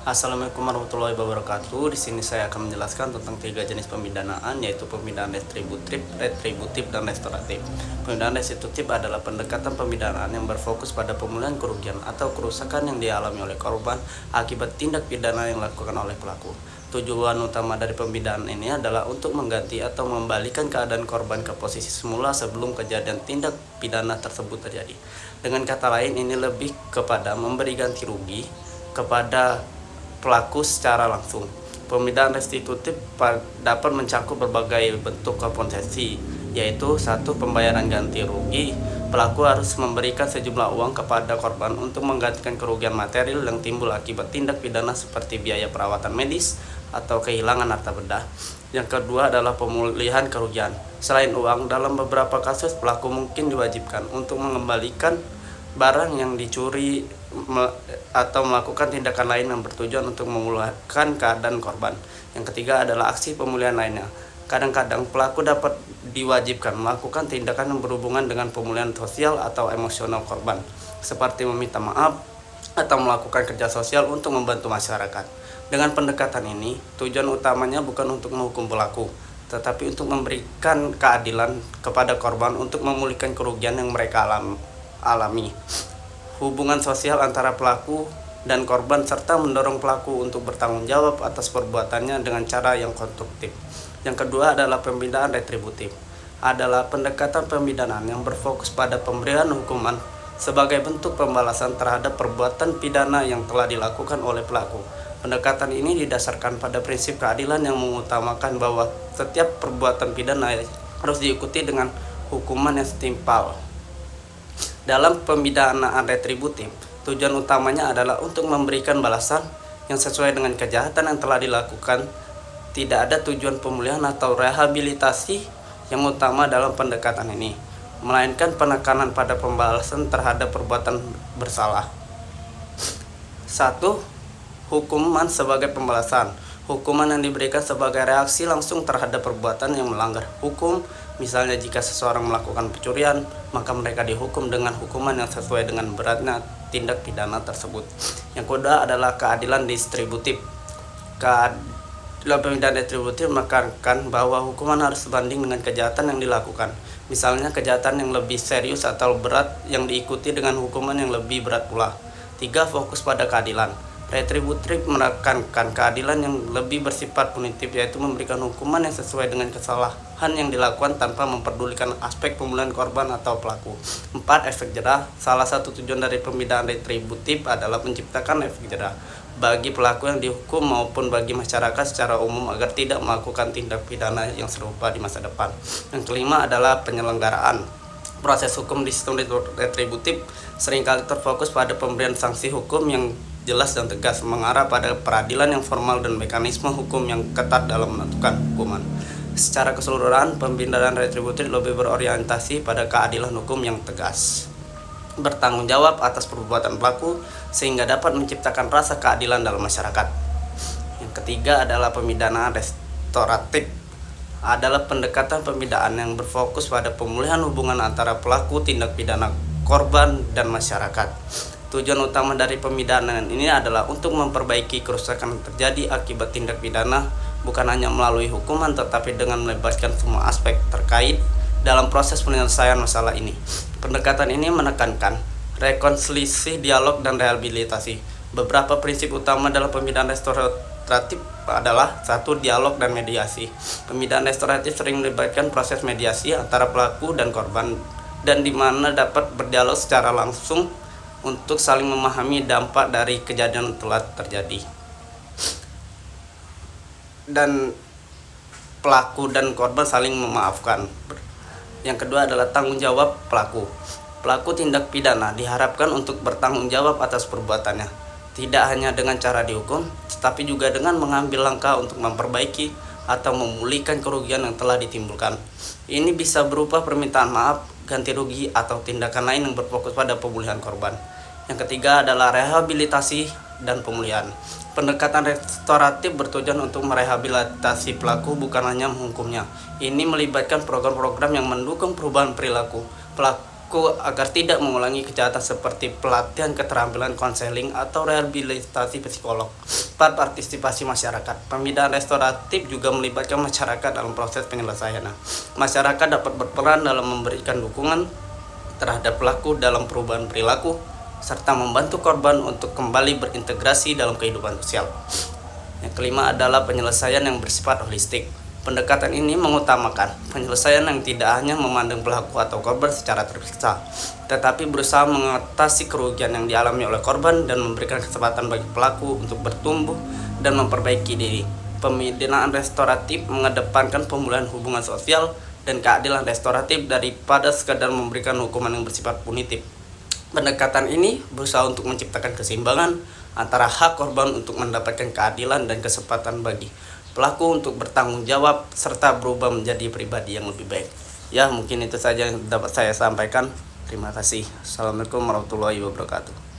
Assalamualaikum warahmatullahi wabarakatuh. Di sini saya akan menjelaskan tentang tiga jenis pemidanaan, yaitu pemidanaan retributif, dan restoratif. Pemidanaan restitutif adalah pendekatan pemidanaan yang berfokus pada pemulihan kerugian atau kerusakan yang dialami oleh korban akibat tindak pidana yang dilakukan oleh pelaku. Tujuan utama dari pemidanaan ini adalah untuk mengganti atau membalikan keadaan korban ke posisi semula sebelum kejadian tindak pidana tersebut terjadi. Dengan kata lain, ini lebih kepada memberi ganti rugi kepada pelaku secara langsung. Pemidanaan restitutif dapat mencakup berbagai bentuk kompensasi, yaitu satu, pembayaran ganti rugi. Pelaku harus memberikan sejumlah uang kepada korban untuk menggantikan kerugian material yang timbul akibat tindak pidana seperti biaya perawatan medis atau kehilangan harta benda. Yang kedua adalah pemulihan kerugian. Selain uang, dalam beberapa kasus pelaku mungkin diwajibkan untuk mengembalikan barang yang dicuri atau melakukan tindakan lain yang bertujuan untuk memulihkan keadaan korban. Yang ketiga adalah aksi pemulihan lainnya. Kadang-kadang pelaku dapat diwajibkan melakukan tindakan yang berhubungan dengan pemulihan sosial atau emosional korban, seperti meminta maaf atau melakukan kerja sosial untuk membantu masyarakat. Dengan pendekatan ini, tujuan utamanya bukan untuk menghukum pelaku, tetapi untuk memberikan keadilan kepada korban untuk memulihkan kerugian yang mereka alami. Hubungan sosial antara pelaku dan korban serta mendorong pelaku untuk bertanggung jawab atas perbuatannya dengan cara yang konstruktif. Yang kedua adalah pemidanaan retributif. Adalah pendekatan pemidanaan yang berfokus pada pemberian hukuman sebagai bentuk pembalasan terhadap perbuatan pidana yang telah dilakukan oleh pelaku. Pendekatan ini didasarkan pada prinsip keadilan yang mengutamakan bahwa setiap perbuatan pidana harus diikuti dengan hukuman yang setimpal. Dalam pemidanaan retributif, tujuan utamanya adalah untuk memberikan balasan yang sesuai dengan kejahatan yang telah dilakukan. Tidak ada tujuan pemulihan atau rehabilitasi yang utama dalam pendekatan ini, melainkan penekanan pada pembalasan terhadap perbuatan bersalah. 1. Hukuman sebagai pembalasan. Hukuman yang diberikan sebagai reaksi langsung terhadap perbuatan yang melanggar hukum. Misalnya jika seseorang melakukan pencurian, maka mereka dihukum dengan hukuman yang sesuai dengan beratnya tindak pidana tersebut. Yang kedua adalah keadilan distributif. Keadilan pemidanaan retributif menekankan bahwa hukuman harus sebanding dengan kejahatan yang dilakukan. Misalnya kejahatan yang lebih serius atau berat yang diikuti dengan hukuman yang lebih berat pula. 3. Fokus pada keadilan. Retributif menekankan keadilan yang lebih bersifat punitif, yaitu memberikan hukuman yang sesuai dengan kesalahan yang dilakukan tanpa memperdulikan aspek pemulihan korban atau pelaku. 4. Efek jerah. Salah satu tujuan dari pemidanaan retributif adalah menciptakan efek jerah bagi pelaku yang dihukum maupun bagi masyarakat secara umum agar tidak melakukan tindak pidana yang serupa di masa depan. Yang kelima adalah penyelenggaraan. Proses hukum di sistem retributif seringkali terfokus pada pemberian sanksi hukum yang jelas dan tegas, mengarah pada peradilan yang formal dan mekanisme hukum yang ketat dalam menentukan hukuman. Secara keseluruhan, pemidanaan retributif lebih berorientasi pada keadilan hukum yang tegas, bertanggung jawab atas perbuatan pelaku sehingga dapat menciptakan rasa keadilan dalam masyarakat. Yang ketiga adalah pemidanaan restoratif. Adalah pendekatan pemidanaan yang berfokus pada pemulihan hubungan antara pelaku tindak pidana, korban, dan masyarakat. Tujuan utama dari pemidanaan ini adalah untuk memperbaiki kerusakan yang terjadi akibat tindak pidana, bukan hanya melalui hukuman tetapi dengan melibatkan semua aspek terkait dalam proses penyelesaian masalah ini. Pendekatan ini menekankan rekonsiliasi, dialog, dan rehabilitasi. Beberapa prinsip utama dalam pemidanaan restoratif adalah 1. Dialog dan mediasi. Pemidanaan restoratif sering melibatkan proses mediasi antara pelaku dan korban, dan di mana dapat berdialog secara langsung untuk saling memahami dampak dari kejadian yang telah terjadi. Dan pelaku dan korban saling memaafkan. Yang kedua adalah tanggung jawab pelaku. Pelaku tindak pidana diharapkan untuk bertanggung jawab atas perbuatannya, tidak hanya dengan cara dihukum, tetapi juga dengan mengambil langkah untuk memperbaiki atau memulihkan kerugian yang telah ditimbulkan. Ini bisa berupa permintaan maaf, ganti rugi, atau tindakan lain yang berfokus pada pemulihan korban. Yang ketiga adalah rehabilitasi dan pemulihan. Pendekatan restoratif bertujuan untuk merehabilitasi pelaku, bukan hanya menghukumnya. Ini melibatkan program-program yang mendukung perubahan perilaku pelaku agar tidak mengulangi kejahatan seperti pelatihan keterampilan konseling atau rehabilitasi psikolog. Partisipasi masyarakat. Pemindahan restoratif juga melibatkan masyarakat dalam proses penyelesaian. Masyarakat dapat berperan dalam memberikan dukungan terhadap pelaku dalam perubahan perilaku serta membantu korban untuk kembali berintegrasi dalam kehidupan sosial. Yang kelima adalah penyelesaian yang bersifat holistik. Pendekatan ini mengutamakan penyelesaian yang tidak hanya memandang pelaku atau korban secara terpisah, tetapi berusaha mengatasi kerugian yang dialami oleh korban dan memberikan kesempatan bagi pelaku untuk bertumbuh dan memperbaiki diri. Pemindahan restoratif mengedepankan pemulihan hubungan sosial dan keadilan restoratif daripada sekadar memberikan hukuman yang bersifat punitif. Pendekatan ini berusaha untuk menciptakan keseimbangan antara hak korban untuk mendapatkan keadilan dan kesempatan bagi pelaku untuk bertanggung jawab serta berubah menjadi pribadi yang lebih baik. Ya, mungkin itu saja yang dapat saya sampaikan. Terima kasih. Assalamualaikum warahmatullahi wabarakatuh.